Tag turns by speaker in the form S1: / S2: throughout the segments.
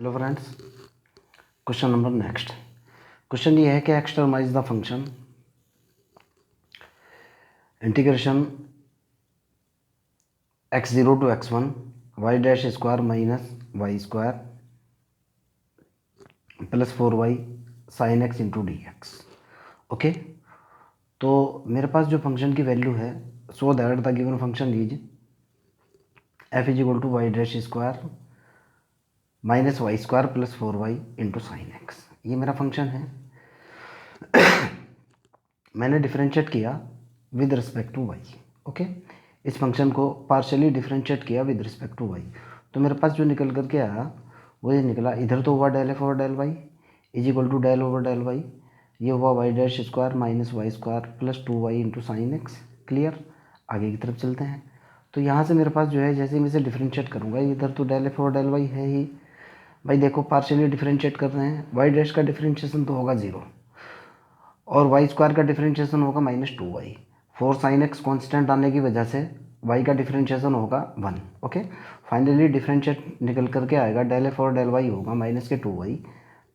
S1: Hello friends, question number next. Question ये है कि extremize the function integration x0 to x1 y dash square minus y square plus 4y sine x into d x. Okay, तो मेरे पास जो function की value है, so that the given function is f is equal to y dash square minus y square plus 4y into sine x. ये मेरा function है। मैंने डिफरेंशिएट किया with respect to Y. Okay, इस फंक्शन को partially differentiate किया with respect to Y, तो मेरे पास जो निकल करके आया वो ये निकला। इधर तो हुआ del f over del y is equal to del over del y, ये हुआ y dash square minus y square plus 2y into sine x. Clear, आगे की तरफ चलते हैं। तो यहाँ से मेरे पास जो है, जैसे मैं इसे डिफरेंशिएट करूँगा, इधर तो del f over del y है ही। भाई देखो, पार्शियली डिफरेंशिएट कर रहे हैं, वाई डैश का डिफरेंशिएशन तो होगा 0 और वाई स्क्वायर का डिफरेंशिएशन होगा -2y। 4 साइन एक्स कॉन्स्टेंट आने की वजह से y का डिफरेंशिएशन होगा 1। ओके, फाइनली डिफरेंशिएट निकल करके आएगा डेल एफ और डेल वाई होगा -2y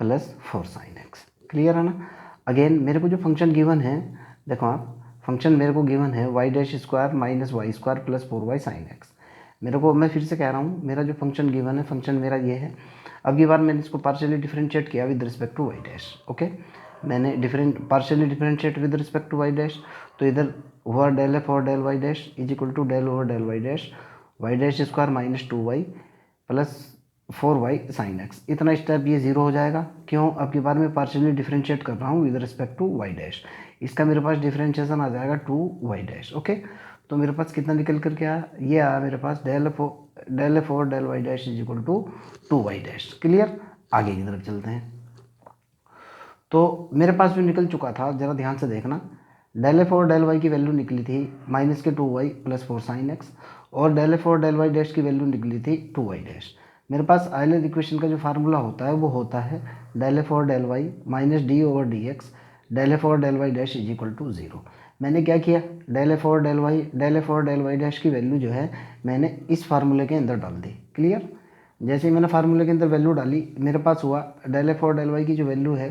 S1: plus 4 sign x. Clear है ना। अगेन मेरे को जो फंक्शन गिवन है, देखो आप, फंक्शन मेरे को गिवन है y dash square minus y square plus 4y sine x. मेरे को, मैं फिर से कह रहा हूँ, मेरा जो फंक्शन गिवन है, फंक्शन मेरा ये है। अब की बार मैंने इसको पार्शियली डिफरेंशिएट किया with respect to y dash. Okay, मैंने partially differentiate with respect to y dash, तो इधर हुआ डेल एफ और del y dash is equal to del over del y dash square -2y plus 4y sine x. इतना step ये 0 हो जाएगा। क्यों? अब की बार मैं पार्शियली डिफरेंशिएट कर रहा हूँ with respect to y dash. इसका मेरे पास डिफरेंशिएशन आ जाएगा 2y डैश। ओके, तो मेरे पास कितना निकल करके आया? ये आया मेरे पास डेल एफ और del y dash is equal to 2y dash. Clear, आगे की तरफ चलते हैं। तो मेरे पास जो निकल चुका था, ज़रा ध्यान से देखना, डेल एफ और डेल वाई की वैल्यू निकली थी -2y प्लस 4 साइन एक्स, और डेल एफ और डेल वाई डैश की वैल्यू निकली थी 2y डैश। मेरे पास आयलर इक्वेशन का जो फार्मूला होता है वो होता है डेल एफ और del y minus d over d x del f और del y dash is equal to 0। मैंने क्या किया, डेल एफ और डेल वाई डैश की वैल्यू जो है मैंने इस फार्मूले के अंदर डाल दी। क्लियर, जैसे ही मैंने फार्मूले के अंदर वैल्यू डाली, मेरे पास हुआ डेल एफ और डेल वाई की जो वैल्यू है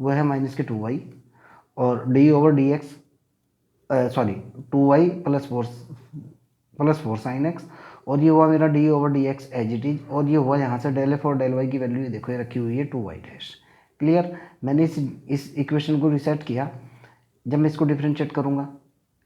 S1: वो है -2y और d over d x, sorry 2y plus four sine x, और ये हुआ मेरा d over d x as it is, और ये हुआ यहाँ से डेल एफ और डेल वाई की वैल्यू देखो ये रखी हुई है 2y डैश। क्लियर, मैंने इस इक्वेशन को रिसेट किया। जब मैं इसको डिफरेंशिएट करूँगा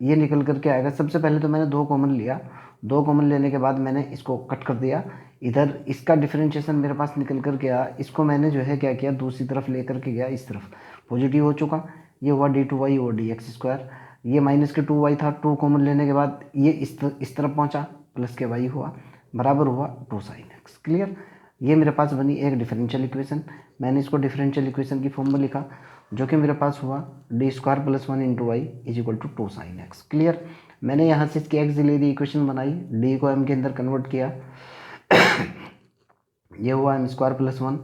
S1: ये निकल करके आएगा। सबसे पहले तो मैंने 2 कॉमन लिया, 2 कॉमन लेने के बाद मैंने इसको कट कर दिया। इधर इसका डिफरेंशिएशन मेरे पास निकल कर के आया, इसको मैंने जो है क्या किया, दूसरी तरफ ले करके गया, इस तरफ पॉजिटिव हो चुका। ये हुआ d2y और डी एक्स स्क्वायर, ये -2y था, 2 कॉमन लेने के बाद ये इस तरफ पहुंचा, प्लस के y हुआ, बराबर हुआ 2 साइन एक्स। क्लियर, ये मेरे पास बनी एक डिफरेंशियल इक्वेशन। मैंने इसको डिफरेंशियल इक्वेशन की फॉर्म में लिखा, जो कि मेरे पास हुआ d square plus 1 into y is equal to 2 sine x. Clear, मैंने यहाँ से इसकी एक्स ले दी, इक्वेशन बनाई, डी को एम के अंदर कन्वर्ट किया, ये हुआ m square plus 1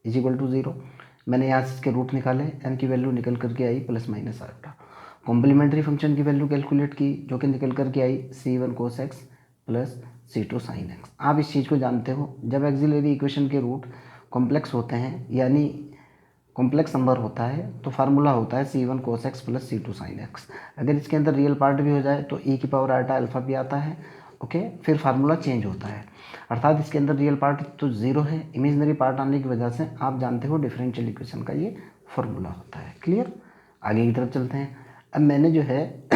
S1: is equal to 0। मैंने यहाँ से इसके रूट निकाले, एम की वैल्यू निकल करके आई प्लस माइनस आटा। कॉम्प्लीमेंट्री फंक्शन की वैल्यू कैलकुलेट की, जो कि निकल करके आई c1 cos x plus c2 sin x। आप इस चीज़ को जानते हो, जब एक्सिलरी इक्वेशन के रूट कॉम्प्लेक्स होते हैं, यानी कॉम्प्लेक्स नंबर होता है, तो फार्मूला होता है c1 cos x plus c2 sin x। अगर इसके अंदर रियल पार्ट भी हो जाए तो e की पावर आटा अल्फा भी आता है। ओके, फिर फार्मूला चेंज होता है, अर्थात इसके अंदर रियल पार्ट तो 0 है, इमेजनरी पार्ट आने की वजह से आप जानते हो डिफरेंशियल इक्वेशन का ये फार्मूला होता है। क्लियर, आगे की तरफ चलते हैं। अब मैंने जो है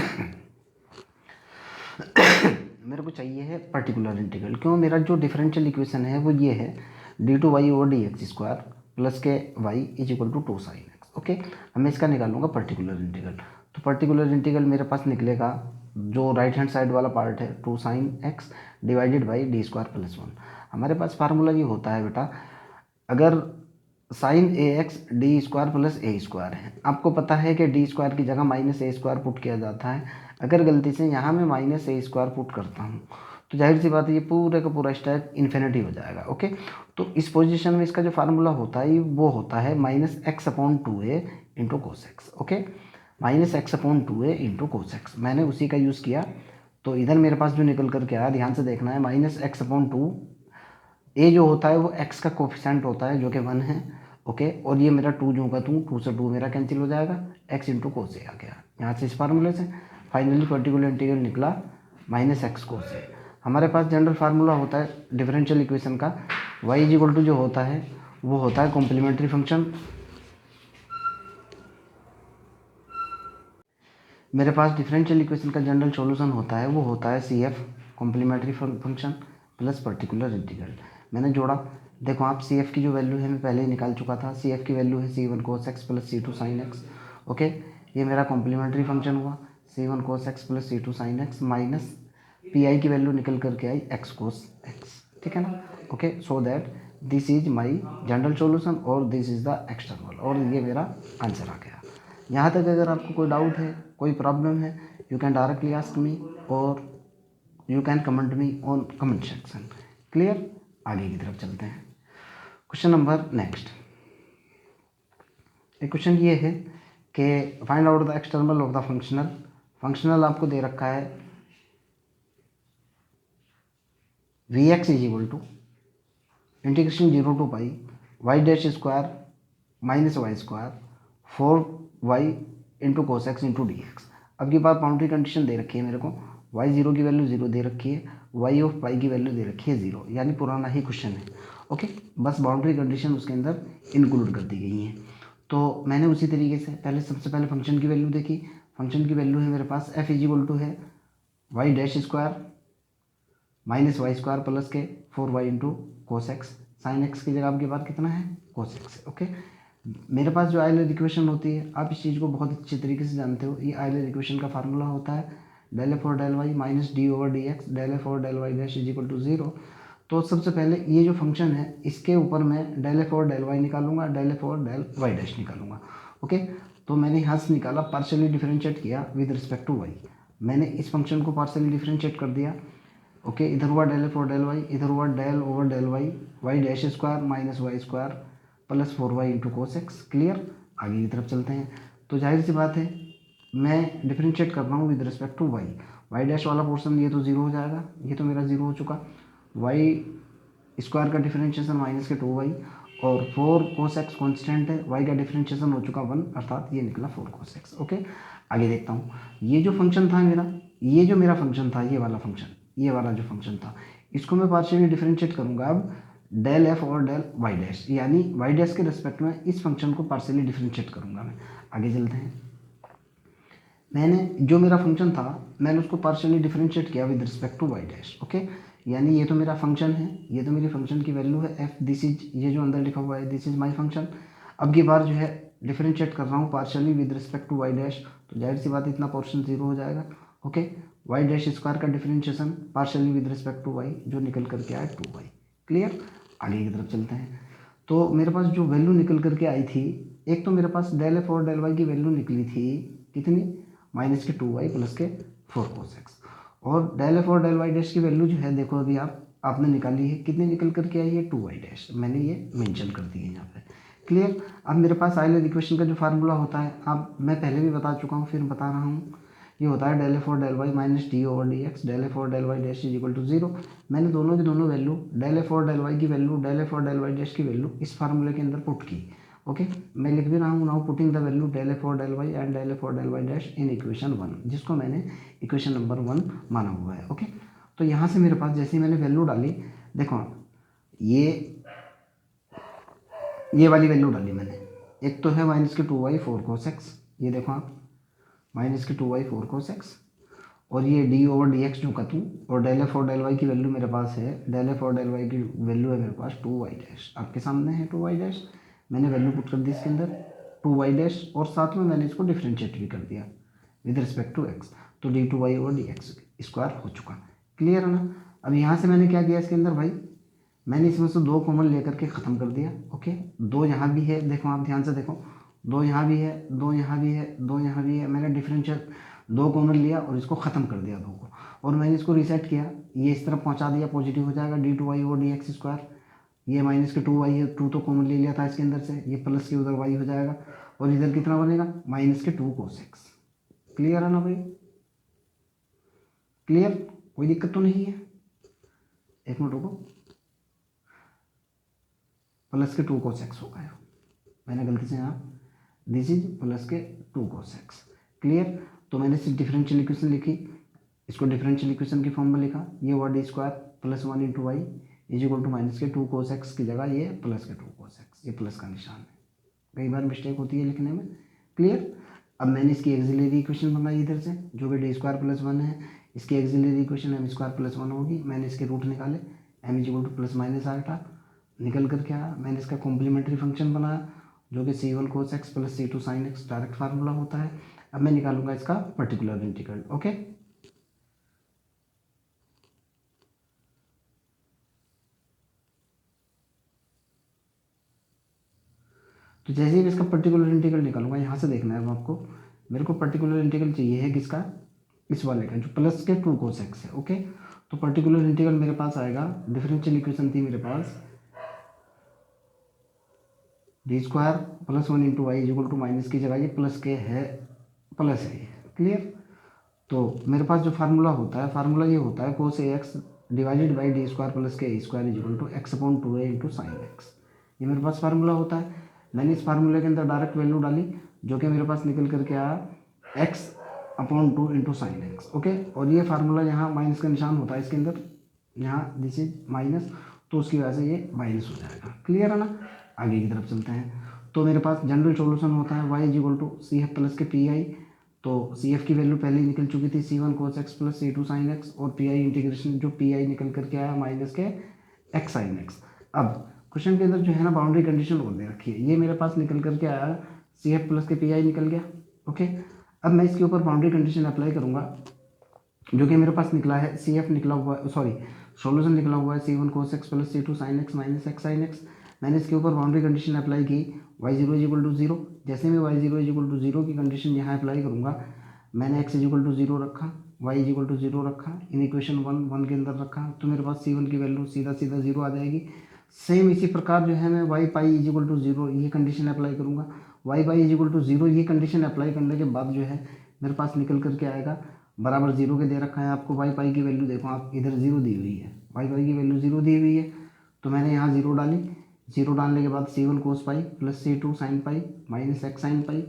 S1: मेरे को चाहिए है पर्टिकुलर इंटीग्रल। क्यों? मेरा जो डिफरेंशियल इक्वेशन है वो ये है d2y over d x square plus के y is equal to 2 sine x. Okay, अब मैं इसका निकालूंगा पर्टिकुलर इंटीग्रल। तो पर्टिकुलर इंटीग्रल मेरे पास निकलेगा, जो राइट हैंड साइड वाला पार्ट है 2 sine x divided by d square plus 1। हमारे पास फार्मूला ये होता है बेटा, अगर sine a x d square plus a square है, आपको पता है कि डी स्क्वायर की जगह माइनस ए स्क्वायर पुट किया जाता है। अगर गलती से यहाँ मैं माइनस ए स्क्वायर पुट करता हूँ तो जाहिर सी बात है ये पूरे का पूरा स्टेप इन्फिनिटी हो जाएगा। ओके, तो इस पोजीशन में इसका जो फार्मूला होता है वो होता है -x/2a into cos x. Okay, -x/2a into cos x, मैंने उसी का यूज़ किया। तो इधर मेरे पास जो निकल करके आया, ध्यान से देखना है, -x/2 ए जो होता है वो एक्स का कोफिशेंट होता है जो कि 1 है, ओके। और ये मेरा 2 जो होगा 2 से 2 मेरा कैंसिल हो जाएगा, एक्स इंटू कोस ए आ गया यहाँ से इस फार्मूले से। फाइनली पर्टिकुलर इंटीग्रल निकला माइनस एक्स कोस ए। हमारे पास जनरल फार्मूला होता है डिफरेंशियल इक्वेशन का, वाई इज इक्वल टू जो होता है वो होता है कॉम्प्लीमेंट्री फंक्शन। मेरे पास डिफरेंशियल इक्वेशन का जनरल सॉल्यूशन होता है वो होता है C F complementary function plus particular integral. मैंने जोड़ा, देखो आप सी एफ की जो वैल्यू है मैं पहले ही निकाल चुका था, सी एफ की वैल्यू है C one cos x plus C two sine x, okay. ये मेरा कॉम्प्लीमेंट्री फंक्शन हुआ C one cos x plus C two sine x minus P I की वैल्यू निकल करके आई एक्स कोस एक्स, ठीक है ना, okay. So that this is my general solution और दिस इज द एक्सटर्नल, और ये मेरा आंसर आ गया। यहाँ तक अगर आपको कोई डाउट है, कोई प्रॉब्लम है, you can directly ask me और you can comment me on comment section. Clear, आगे की तरफ चलते हैं। क्वेश्चन नंबर नेक्स्ट, एक क्वेश्चन ये है कि find out the external of the functional. Functional आपको दे रखा है V x is equal to integration 0 to pi y dash square minus y square 4y into cos x into d x. अब की बात बाउंड्री कंडीशन दे रखी है मेरे को, y0 की वैल्यू 0 दे रखी है, y ऑफ पाई की वैल्यू दे रखी है 0, यानी पुराना ही क्वेश्चन है, ओके। बस बाउंड्री कंडीशन उसके अंदर इंक्लूड कर दी गई हैं। तो मैंने उसी तरीके से सबसे पहले फंक्शन की वैल्यू देखी। फंक्शन की वैल्यू है मेरे पास f इज इक्वल टू है y dash square minus y square plus के 4y into cos x, sine x की जगह आपके पास कितना है कोस एक्स, ओके। मेरे पास जो आइलर इक्वेशन होती है, आप इस चीज़ को बहुत अच्छे तरीके से जानते हो, ये आइलर इक्वेशन का फार्मूला होता है डेल एफ और del y minus d over d x del f और del y dash is equal to 0। तो सबसे पहले ये जो फंक्शन है इसके ऊपर मैं डेल एफ और डेल वाई निकालूंगा, डेल एफ और डेल वाई डैश निकालूंगा, ओके। तो मैंने यहाँ से निकाला, पार्शियली डिफरेंशिएट किया विद रिस्पेक्ट टू वाई। मैंने इस फंक्शन को पार्शियली डिफरेंशिएट कर दिया, ओके। इधर हुआ डेल एफ और डेल वाई, इधर हुआ del over del y, y dash square minus y square plus 4y into cos x. Clear, आगे की तरफ चलते हैं। तो जाहिर सी बात है मैं डिफरेंशिएट कर रहा हूँ with respect to y, y dash वाला पोर्शन ये तो 0 हो जाएगा, ये तो मेरा 0 हो चुका। वाई स्क्वायर का डिफरेंशिएशन माइनस के 2y और 4 कोस एक्स कॉन्स्टेंट है, वाई का डिफरेंशिएशन हो चुका 1, अर्थात ये निकला 4 कोस एक्स, ओके। आगे देखता हूँ, ये जो फंक्शन था मेरा, ये जो मेरा फंक्शन था, ये वाला फंक्शन, ये वाला जो फंक्शन था, इसको मैं पार्शियली डिफरेंशिएट करूँगा अब डेल एफ और डेल वाई डैश, यानी वाई डैश के रिस्पेक्ट में इस फंक्शन को पार्शियली डिफरेंशिएट करूँगा मैं। आगे चलते हैं, मैंने जो मेरा फंक्शन था मैंने उसको पार्शियली डिफरेंशिएट किया with respect to y dash, okay. यानी ये तो मेरा फंक्शन है, ये तो मेरी फंक्शन की वैल्यू है एफ, दिस इज, ये जो अंदर लिखा हुआ है दिस इज माई फंक्शन। अब की बार जो है डिफरेंशिएट कर रहा हूँ partially with respect to y dash, तो जाहिर सी बात इतना पोर्शन 0 हो जाएगा, ओके। वाई डैश स्क्वायर का differentiation partially with respect to y जो निकल करके आया 2y। क्लियर, आगे की तरफ चलते हैं। तो मेरे पास जो वैल्यू निकल करके आई थी, एक तो मेरे पास डेल एफ और डेल वाई की वैल्यू निकली थी कितनी, माइनस के 2y प्लस के 4 कोस एक्स, और डेल एफ और डेल वाई डैश की वैल्यू जो है देखो अभी आपने निकाली है, कितनी निकल करके आई है 2y डैश, मैंने ये मेंशन कर दी है यहाँ पे। क्लियर, अब मेरे पास आइलर इक्वेशन का जो फार्मूला होता है, अब मैं पहले भी बता चुका हूँ फिर बता रहा हूँ, ये होता है डेल एफ और del y minus d over d x del f और del y dash is equal to 0। मैंने दोनों की दोनों वैल्यू, डेल एफ और डेल वाई की वैल्यू, डेल एफ और डेल वाई डैश की वैल्यू इस फार्मूले के अंदर पुट की, ओके। मैं लिख भी रहा हूँ, now putting the value del f और del y and del f और del y dash in equation 1, जिसको मैंने इक्वेशन नंबर 1 माना हुआ है, ओके। तो यहाँ से मेरे पास जैसे ही मैंने वैल्यू डाली, देखो ये वाली वैल्यू डाली मैंने, एक तो है माइनस के 2y 4 कोस एक्स, ये देखो आप माइनस के 2y 4 कोस एक्स, और ये डी ओवर डी एक्स जो का तू, और डेल एफ और डेल वाई की वैल्यू मेरे पास है, डेल एफ और डेल वाई की वैल्यू है मेरे पास 2y डैश, आपके सामने है 2y डैश, मैंने वैल्यू पुट कर दी इसके अंदर 2y डैश, और साथ में मैंने इसको डिफ्रेंशिएट भी कर दिया विद रिस्पेक्ट टू एक्स, तो d2y over d x square हो चुका। क्लियर है ना। अब यहाँ से मैंने क्या किया इसके अंदर भाई, मैंने इसमें से 2 कॉमन लेकर के ख़त्म कर दिया, ओके। 2 यहाँ भी है, देखो आप ध्यान से देखो, 2 यहाँ भी है, 2 यहाँ भी है, 2 यहाँ भी है, मैंने डिफरेंशियल 2 कॉमन लिया और इसको ख़त्म कर दिया 2 को, और मैंने इसको रीसेट किया, ये इस तरफ पहुँचा दिया, पॉजिटिव हो जाएगा d2y over d x square, ये माइनस के 2y है, 2 तो कॉमन ले लिया था इसके अंदर से, ये प्लस के उधर y हो जाएगा, और इधर कितना बनेगा माइनस के 2 कोस एक्स। क्लियर है ना भाई, क्लियर, कोई दिक्कत तो नहीं है, एक मिनट रुको, प्लस के 2 cos x होगा, मैंने गलती से यहाँ दिस इज प्लस के 2 cos x। क्लियर। तो मैंने सिर्फ डिफरेंशियल इक्वेशन लिखी, इसको डिफरेंशियल इक्वेशन की फॉर्म में लिखा, ये हुआ d square plus 1 into y is equal to minus के 2 cos x की जगह ये प्लस के 2 cos x, ये प्लस का निशान है, कई बार मिस्टेक होती है लिखने में। क्लियर। अब मैंने इसकी एक्सिलरी इक्वेशन बनाई इधर से, जो कि डी स्क्वायर प्लस 1 है, इसकी auxiliary equation m square plus 1 होगी। मैंने इसके रूट निकाले, m is equal to plus minus आया, निकल कर क्या आया, मैंने इसका कॉम्प्लीमेंट्री फंक्शन बनाया जो कि C1 cos x plus C2 sin x direct formula होता है। अब मैं निकालूंगा इसका पर्टिकुलर इंटीग्रल। ओके, तो जैसे ही इसका पर्टिकुलर इंटीग्रल निकालूंगा, यहाँ से देखना है आपको, मेरे को पर्टिकुलर इंटीग्रल चाहिए है किसका, इस वाले का जो प्लस के 2 cos x है। ओके, तो पर्टिकुलर इंटीग्रल मेरे पास आएगा, डिफरेंशियल इक्वेशन थी मेरे पास d square plus 1 into y equal to minus की जगह ये प्लस के है, प्लस है ये। क्लियर। तो मेरे पास जो फार्मूला होता है, फार्मूला ये होता है cos ax divided by d square plus k square equal to x upon 2a into sine x, ये मेरे पास फार्मूला होता है। मैंने इस फार्मूले के अंदर डायरेक्ट वैल्यू डाली, जो कि मेरे पास निकल करके आया x upon 2 into sine x. Okay, और ये फार्मूला यहाँ माइनस का निशान होता है इसके अंदर, यहाँ दिस इज माइनस, तो उसकी वजह से ये माइनस हो जाएगा। क्लियर है ना। आगे की तरफ चलते हैं, तो मेरे पास जनरल सॉल्यूशन होता है y is equal to C F plus के पी आई, तो सी एफ की वैल्यू पहले ही निकल चुकी थी C1 cos x plus C2 sin x, और पी आई इंटीग्रेशन जो पी आई निकल करके आया माइनस के x sin x। अब क्वेश्चन के अंदर जो है ना बाउंड्री कंडीशन और दे रखी है, ये मेरे पास निकल करके आया सी एफ प्लस के पी आई निकल गया। ओके, अब मैं इसके ऊपर बाउंड्री कंडीशन अप्लाई करूँगा, जो कि मेरे पास निकला है सी एफ निकला हुआ, सॉरी सॉल्यूशन निकला हुआ है C1 cos x plus C2 sin x minus x sin x। मैंने इसके ऊपर बाउंड्री कंडीशन अप्लाई की y0 इज इक्वल टू 0। जैसे मैं y0 इज इक्वल टू 0 की कंडीशन यहाँ अप्लाई करूँगा, मैंने x इज इक्वल टू 0 रखा, y इज इक्वल टू 0 रखा, इन इक्वेशन 1 के अंदर रखा, तो मेरे पास C1 की वैल्यू सीधा सीधा 0 आ जाएगी। सेम इसी प्रकार जो है मैं y pi is equal to 0 ये कंडीशन अप्लाई करूँगा, y pi is equal to 0 ये कंडीशन अप्लाई करने के बाद जो है मेरे पास निकल करके आएगा बराबर 0 के दे रखा है आपको y पाई की वैल्यू, देखो आप इधर 0 दी हुई है, y पाई की वैल्यू 0 दी हुई है, तो मैंने यहाँ 0 डाली। 0 डालने के बाद C1 cos pi plus C2 sin pi minus x sin पाई,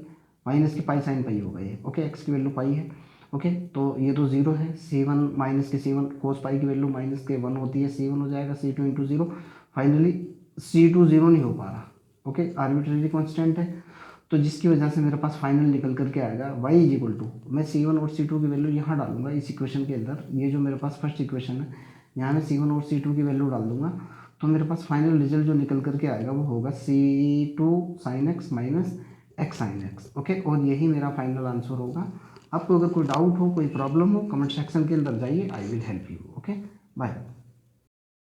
S1: माइनस की पाई sin पाई होगा ये। ओके, x की वैल्यू पाई है। ओके, तो ये तो 0 है, C1 माइनस के C1 cos पाई की वैल्यू माइनस के 1 होती है, C1 हो जाएगा C2 इंटू 0। फाइनली C2 0 नहीं हो पा रहा। ओके, आर्बिट्रेरी कॉन्स्टेंट है, तो जिसकी वजह से मेरे पास फाइनल निकल करके आएगा y इज इक्वल टू, मैं C1 और C2 की वैल्यू यहाँ डालूंगा इस इक्वेशन के अंदर, ये जो मेरे पास फर्स्ट इक्वेशन है यहाँ मैं C1 और C2 की वैल्यू डाल दूंगा, तो मेरे पास फाइनल रिजल्ट जो निकल करके आएगा वो होगा C2 sin x minus x sin x। Okay, और यही मेरा फाइनल आंसर होगा। आपको अगर कोई डाउट हो, कोई प्रॉब्लम हो, कमेंट सेक्शन के अंदर जाइए, I will help you. Okay, bye.